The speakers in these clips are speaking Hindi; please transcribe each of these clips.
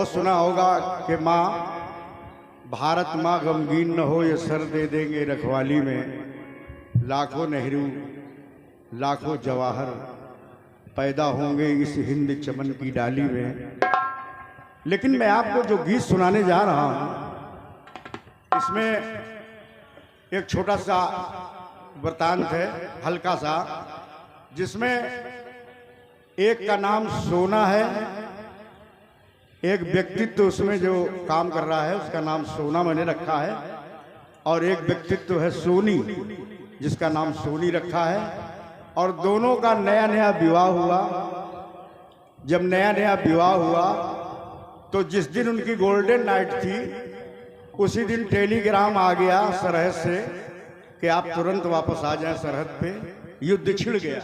बहुत सुना होगा कि माँ भारत माँ गमगीन न हो, ये सर दे देंगे रखवाली में। लाखों नेहरू लाखों जवाहर पैदा होंगे इस हिंद चमन की डाली में। लेकिन मैं आपको जो गीत सुनाने जा रहा हूं, इसमें एक छोटा सा वृतांत है, हल्का सा, जिसमें एक का नाम सोना है, एक व्यक्तित्व उसमें जो काम कर रहा है उसका नाम सोना मैंने रखा है, और एक व्यक्तित्व है सोनी जिसका नाम सोनी रखा है। और दोनों का नया नया विवाह हुआ। जब नया नया विवाह हुआ तो जिस दिन उनकी गोल्डन नाइट थी उसी दिन टेलीग्राम आ गया सरहद से कि आप तुरंत वापस आ जाएं सरहद पे, युद्ध छिड़ गया,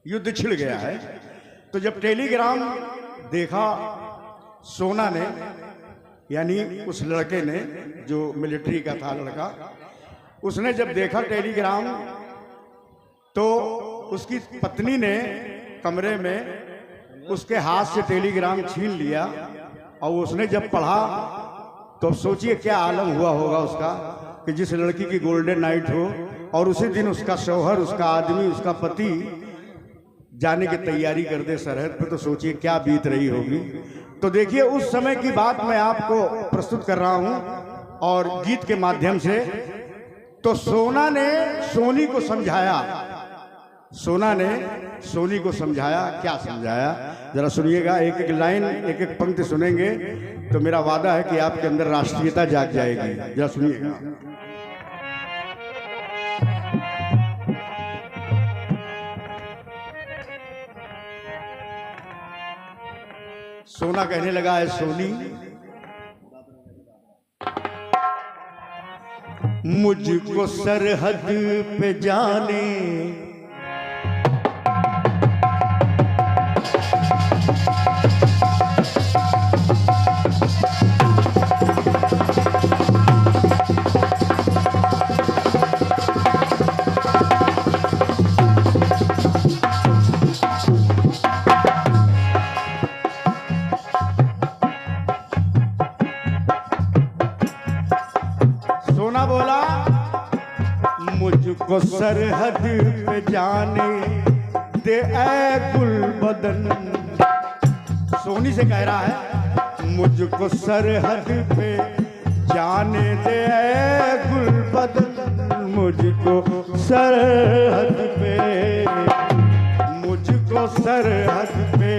युद्ध छिड़ गया है। तो जब टेलीग्राम देखा सोना ने, यानी उस लड़के ने जो मिलिट्री का था लड़का, उसने जब देखा टेलीग्राम तो उसकी पत्नी ने कमरे में उसके हाथ से टेलीग्राम छीन लिया और उसने जब पढ़ा तो सोचिए क्या आलम हुआ होगा उसका कि जिस लड़की की गोल्डन नाइट हो और उसी दिन उसका शौहर, उसका आदमी, उसका पति जाने की तैयारी कर दे सरहद पे, तो सोचिए क्या बीत रही होगी। तो देखिए उस समय की बात मैं आपको प्रस्तुत कर रहा हूं और गीत के माध्यम से। तो सोना ने सोनी को समझाया, सोना ने सोनी को समझाया। क्या समझाया जरा सुनिएगा, एक एक लाइन, एक एक पंक्ति सुनेंगे तो मेरा वादा है कि आपके अंदर राष्ट्रीयता जाग जाएगी। जरा सुनिएगा। सोना कहने लगा है सोनी, मुझको सरहद पे जाने मुझको सरहद पे जाने दे ऐ गुलबदन। सोनी से कह रहा है मुझको सरहद पे जाने दे ऐ गुलबदन, मुझको सरहद पे, मुझको सरहद पे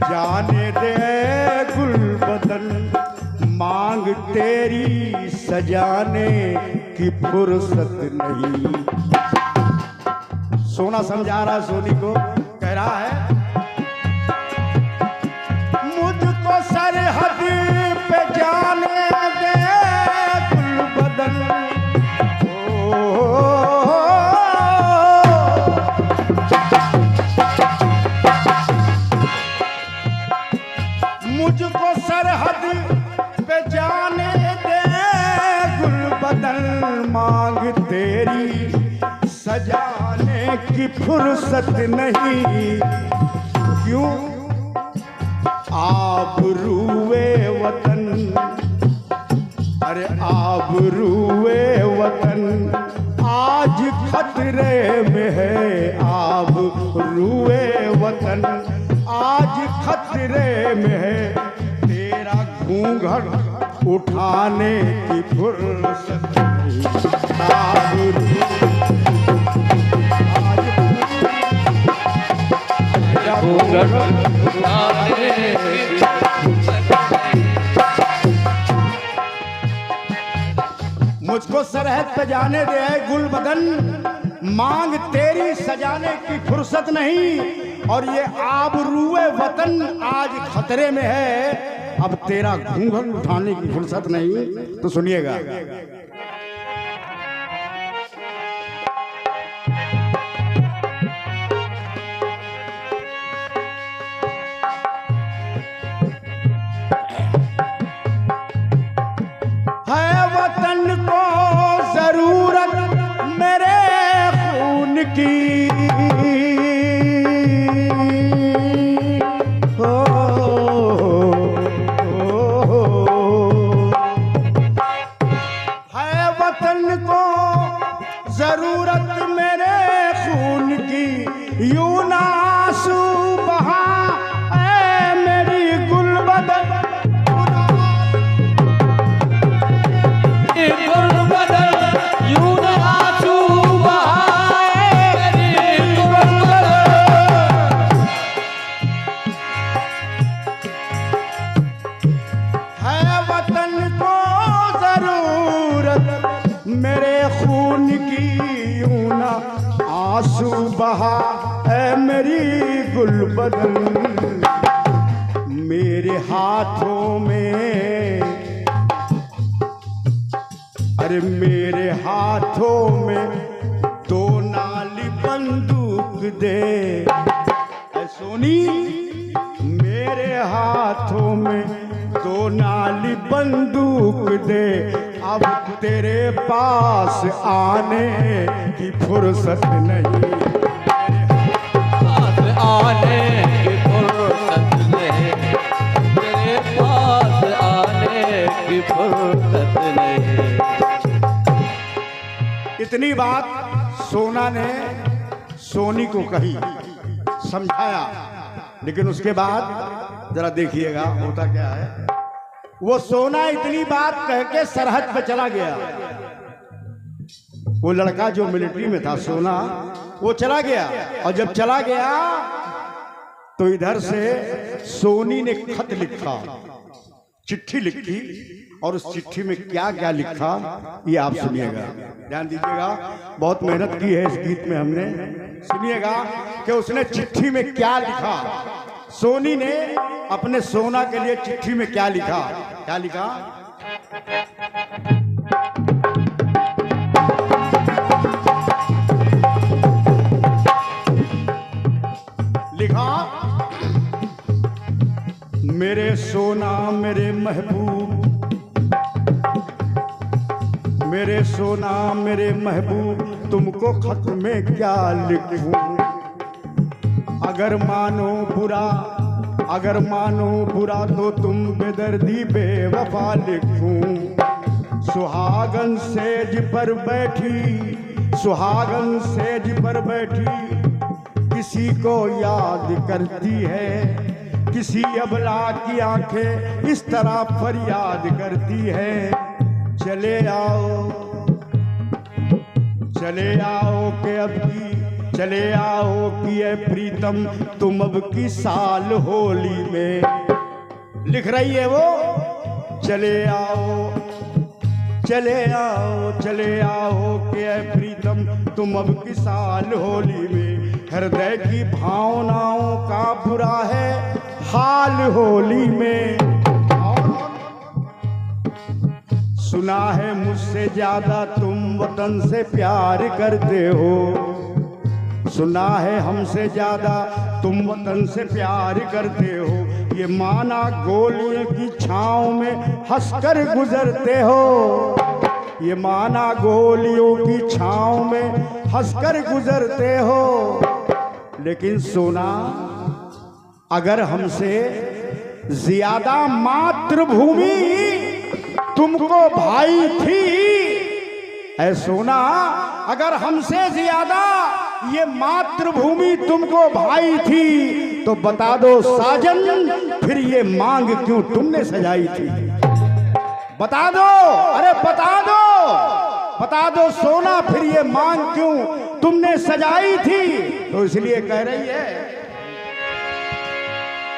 जाने दे ऐ गुलबदन, मांग तेरी सजाने की फुर्सत नहीं। सोना समझा रहा सोनी को, कह रहा है मुझको सरहद पे जाने दे गुलबदन, मुझको सरहद पे जाने दे गुलबदन, मांग तेरी सजाने की फुर्सत नहीं। क्यों? आबरूए वतन, अरे आबरूए वतन आज खतरे में है, आबरूए वतन आज खतरे में है, तेरा घूंघट उठाने की फुर्सत नहीं। मुझको सरहद पे जाने दे गुलबदन, मांग तेरी सजाने की फुर्सत नहीं, और ये आबरूए वतन आज खतरे में है, अब तेरा घूंघट उठाने की फुर्सत नहीं। तो सुनिएगा, है वतन को जरूरत मेरे खून की, हो मेरे खून की यूं ना आंसू बहा है मेरी गुलबदन। मेरे हाथों में, अरे मेरे हाथों में दो नाली बंदूक दे ऐ सोनी, मेरे हाथों में दो नाली बंदूक दे। अब तेरे पास आने की फुर्सत नहीं, पास आने की फुर्सत नहीं, तेरे पास आने की फुर्सत नहीं। इतनी बात सोना ने सोनी को कही, समझाया, लेकिन उसके बाद जरा देखिएगा होता क्या है। वो सोना इतनी बात कह के सरहद पे चला गया। वो लड़का जो मिलिट्री में था सोना, वो चला गया। और जब चला गया तो इधर से सोनी ने खत लिखा, चिट्ठी लिखी, और उस चिट्ठी में क्या क्या लिखा ये आप सुनिएगा, ध्यान दीजिएगा। बहुत मेहनत की है इस गीत में हमने, सुनिएगा कि उसने चिट्ठी में क्या लिखा। सोनी ने अपने सोना के लिए चिट्ठी में क्या लिखा, क्या लिखा। लिखा, मेरे सोना मेरे महबूब, मेरे सोना मेरे महबूब, तुमको खत में क्या लिखूं। अगर मानो बुरा, अगर मानो बुरा तो तुम बेदर्दी बेवफा लिखूं। सुहागन सेज पर बैठी, सुहागन सेज पर बैठी, किसी को याद करती है। किसी अबला की आंखें इस तरह फरियाद करती है। चले आओ, चले आओ के अब की, चले आओ कि ए प्रीतम तुम अब की साल होली में। लिख रही है वो, चले आओ, चले आओ, चले आओ कि ए प्रीतम तुम अब की साल होली में। हृदय की भावनाओं का बुरा है हाल होली में। सुना है मुझसे ज्यादा तुम वतन से प्यार करते हो। सुना है हमसे ज्यादा तुम वतन से प्यार करते हो। ये माना गोलियों की छांव में हंसकर गुजरते हो। ये माना गोलियों की छांव में हंसकर गुजरते हो। लेकिन सोना, अगर हमसे ज्यादा मातृभूमि तुमको भाई थी, ऐ सोना, अगर हमसे ज्यादा ये मातृभूमि तुमको भाई थी तो बता दो साजन, फिर ये मांग क्यों तुमने सजाई थी। बता दो, अरे बता दो, बता दो सोना, फिर ये मांग क्यों तुमने सजाई थी। तो इसलिए कह रही है,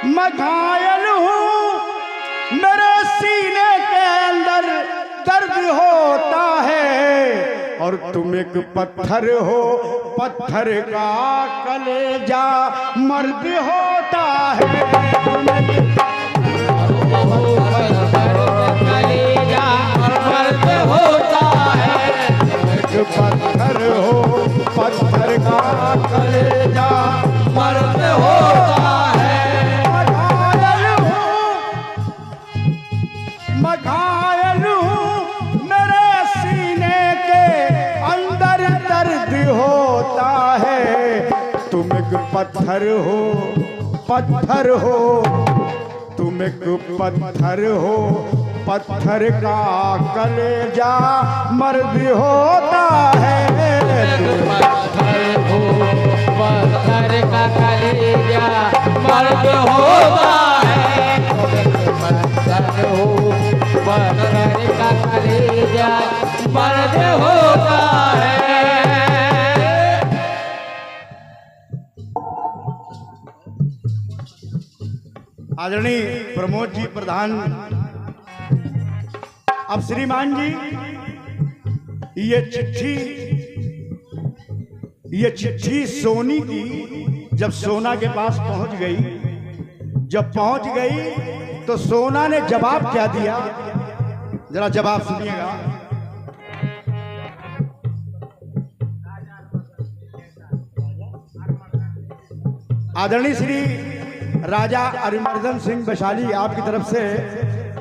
मैं घायल हूं, मेरे सीने के अंदर दर्द होता है, और तुम एक पत्थर हो, पत्थर का कलेजा मर्द होता है। कलेजा मर्द होता है। एक पत्थर हो, पत्थर का कलेजा मर्द होता है। मैं घायल हूँ, मेरे सीने के अंदर दर्द होता है। तुम एक पत्थर हो, पत्थर हो, तुम एक पत्थर हो, पत्थर का कलेजा मर्द होता है। तुम पत्थर हो, पत्थर का कलेजा मर्द होता है। पत्थर हो, पत्थर का कलेजा मर्द होता है। आदरणीय प्रमोद जी प्रधान, अब श्रीमान जी ये चिट्ठी सोनी की जब सोना के पास पहुंच गई, तो सोना ने जवाब क्या दिया, जरा जवाब सुनिएगा। आदरणीय श्री राजा अरिमर्दन सिंह वैशाली, आपकी तरफ से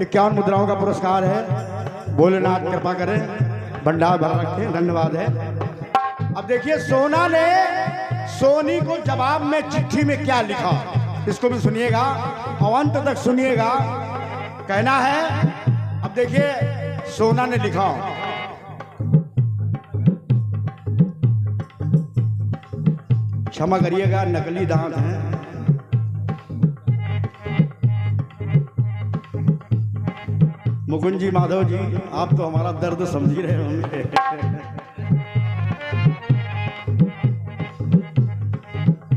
51 मुद्राओं का पुरस्कार है। भोलेनाथ कृपा करें, भंडार भरा रखें, धन्यवाद है। अब देखिए सोना ने सोनी को जवाब में चिट्ठी में क्या लिखा, इसको भी सुनिएगा और अंत तक सुनिएगा, कहना है। अब देखिए सोना ने लिखा, क्षमा करिएगा नकली दांत हैं। मुकुंद जी, माधव जी, आप तो हमारा दर्द समझ ही रहे होंगे।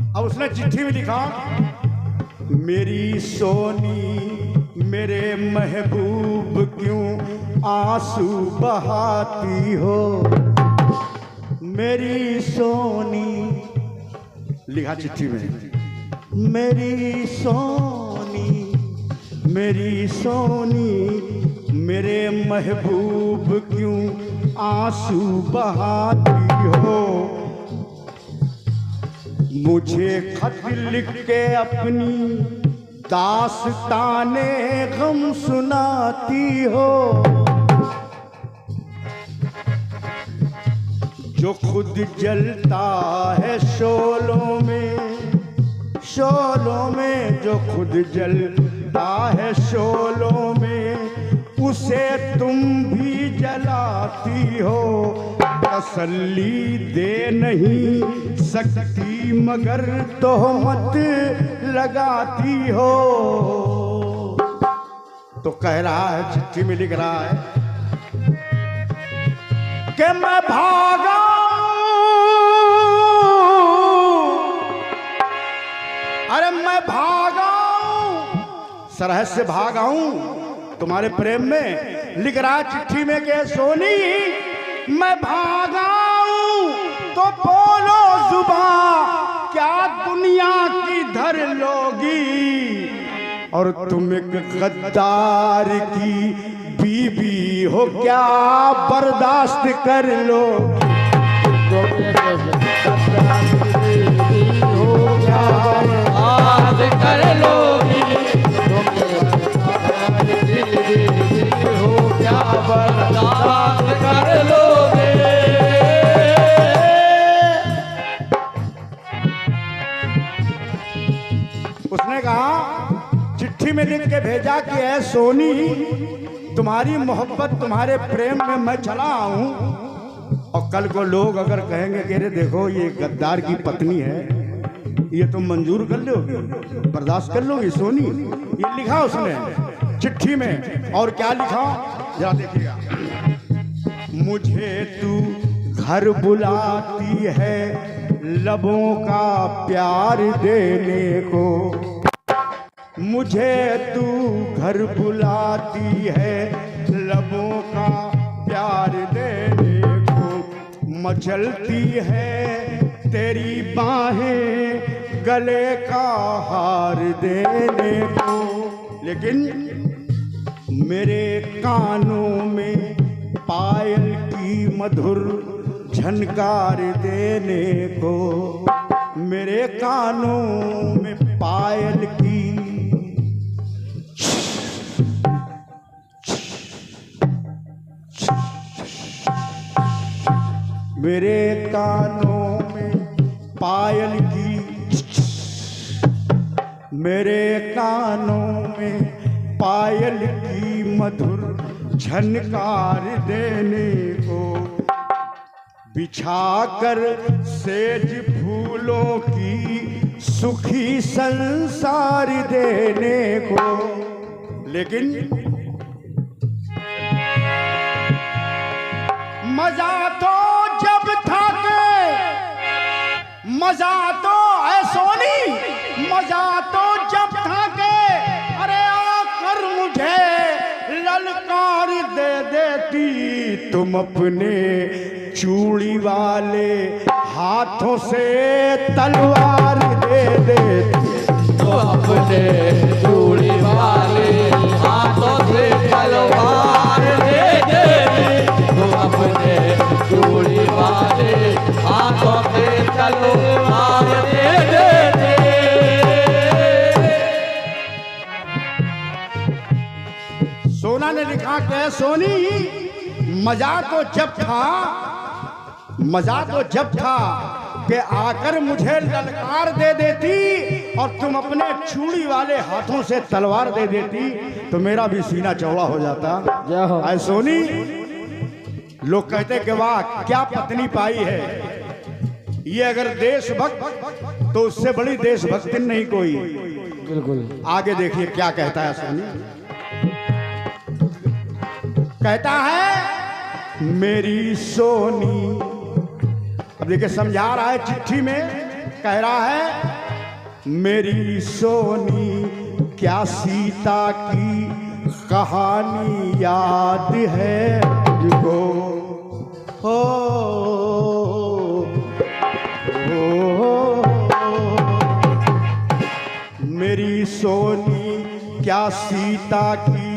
अब उसने चिट्ठी में लिखा, मेरी सोनी मेरे महबूब क्यों आंसू बहाती हो, मेरी सोनी, लिखा चिट्ठी में, मेरी सोनी मेरे महबूब क्यों आंसू बहाती हो, मुझे खत लिख के अपनी दास्ताने गम सुनाती हो, जो खुद जलता है शोलों में, जो खुद जलता है शोलों में, उसे तुम भी जलाती हो, तसल्ली दे नहीं सकती मगर तोहमत लगाती हो। तो कह रहा है, चिट्ठी में लिख रहा है कि मैं भागा, अरे मैं भागा सरहद से भाग आऊं तुम्हारे प्रेम में। लिख रहा चिट्ठी में कि सोनी मैं भागा हूं तो बोलो जुबां, क्या दुनिया की धर लोगी, और तुम एक गद्दार की बीबी हो क्या बर्दाश्त कर लो, हो क्या बर्दाश्त कर लोगी, हो क्या बर्दाश्त कर लोगे। उसने कहा, चिट्ठी में लिख के भेजा कि ऐ सोनी, तुम्हारी मोहब्बत तुम्हारे प्रेम में मैं चला हूं, और कल को लोग अगर कहेंगे कि अरे देखो ये गद्दार की पत्नी है, ये तुम मंजूर कर लोगी, बर्दाश्त कर लोगी सोनी। ये लिखा उसने चिट्ठी में, और क्या लिखा जरा देखिएगा। मुझे तू घर बुलाती है लबों का प्यार देने को, मुझे तू घर बुलाती है लबों का प्यार देने को, मचलती है तेरी बाहें गले का हार देने को, लेकिन मेरे कानों में पायल की मधुर झनकार देने को, मेरे कानों में पायल की मेरे कानों में पायल की, मेरे कानों में पायल की मधुर झनकार देने को, बिछाकर सेज फूलों की सुखी संसार देने को, लेकिन मजा तो जब था के, मजा तो है सोनी, मजा तो जब था के, अरे आकर मुझे ललकार दे दे देती, तुम अपने चूड़ी वाले हाथों से तलवार दे देती। तो अपने चूड़ी वाले हाथों से तलवार दे देती। तो अपने चूड़ी वाले हाथों से तलवार दे देती। सोना ने लिखा कि सोनी, मजा तो जब था कि आकर मुझे ललकार दे देती और तुम अपने चूड़ी वाले हाथों से तलवार दे देती तो मेरा भी सीना चौड़ा हो जाता। ऐ सोनी, लोग कहते कि वाह क्या पत्नी पाई है, ये अगर देशभक्त तो उससे बड़ी देशभक्ति नहीं कोई। बिल्कुल। आगे देखिए क्या कहता है सोनी। कहता है मेरी सोनी, अब देखिए समझा रहा है चिट्ठी में, कह रहा है मेरी सोनी क्या सीता की कहानी याद है तुझको? हो मेरी सोनी क्या सीता की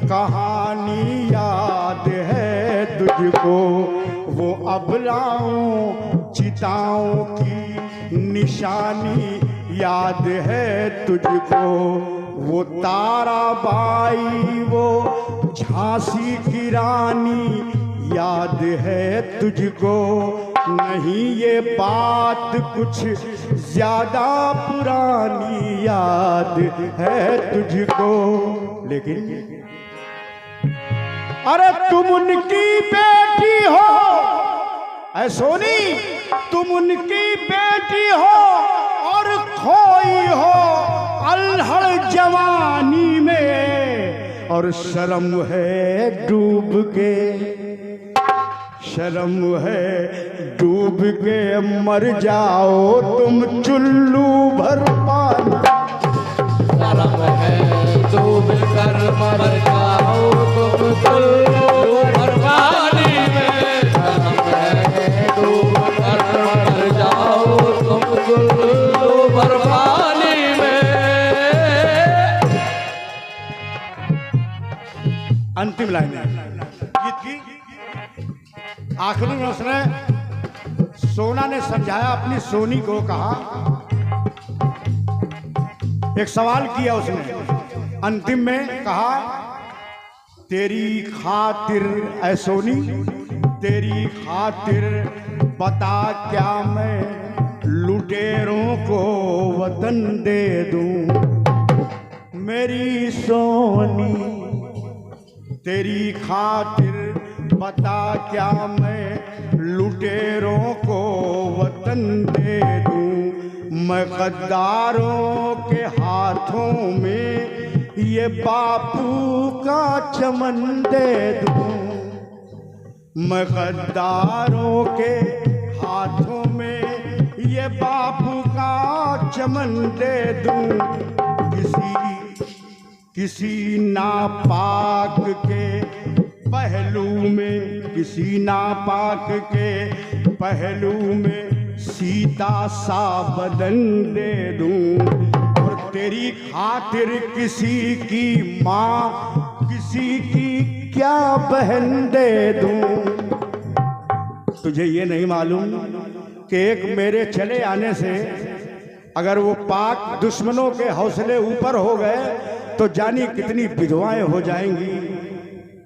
कहानी याद है तुझको? वो अबलाओं चिताओं की निशानी याद है तुझको? वो ताराबाई वो झांसी की रानी याद है तुझको? नहीं ये बात कुछ ज्यादा पुरानी याद है तुझको। लेकिन अरे तुम उनकी बेटी हो, ऐ सोनी तुम उनकी बेटी हो और खोई हो अल्हड़ जवानी में, और शर्म है डूब के, शर्म है डूब के मर जाओ तुम चुल्लू भर पानी। शर्म है डूब कर मर जाओ तुम चुल्लू भर पानी में। शर्म है डूब कर मर जाओ तुम चुल्लू भर पानी में। अंतिम लाइन है गीत की। आखिरी में उसने सोना ने समझाया अपनी सोनी को, कहा एक सवाल किया उसने अंतिम में, कहा तेरी खातिर ऐ सोनी, तेरी खातिर बता क्या मैं लुटेरों को वतन दे दूं? मेरी सोनी तेरी खातिर बता क्या मैं लुटेरों को वतन दे दूं? मैं गद्दारों के हाथों में ये बापू का चमन दे दूं? मैं गद्दारों के हाथों में ये बापू का चमन दे दूं? किसी नापाक के पहलू में, किसी नापाक के पहलू में सीता सा बदन दे दूं? और तेरी खातिर किसी की माँ, किसी की क्या बहन दे दूं? तुझे ये नहीं मालूम कि एक मेरे चले आने से अगर वो पाक दुश्मनों के हौसले ऊपर हो गए तो जाने कितनी विधवाएं हो जाएंगी,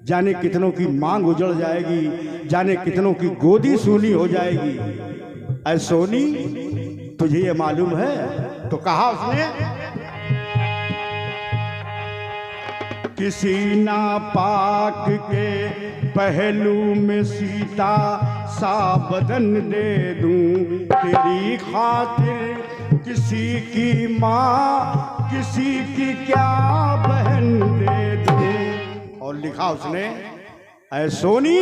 जाने कितनों की मांग उजड़ जाएगी, जाने कितनों की गोदी सूनी हो जाएगी। ऐ सोनी तुझे ये मालूम है? तो कहा उसने किसी नापाक के पहलू में सीता सा बदन दे दूं? तेरी खातिर किसी की माँ, किसी की क्या बहन दे दूं? और लिखा उसने ऐ सोनी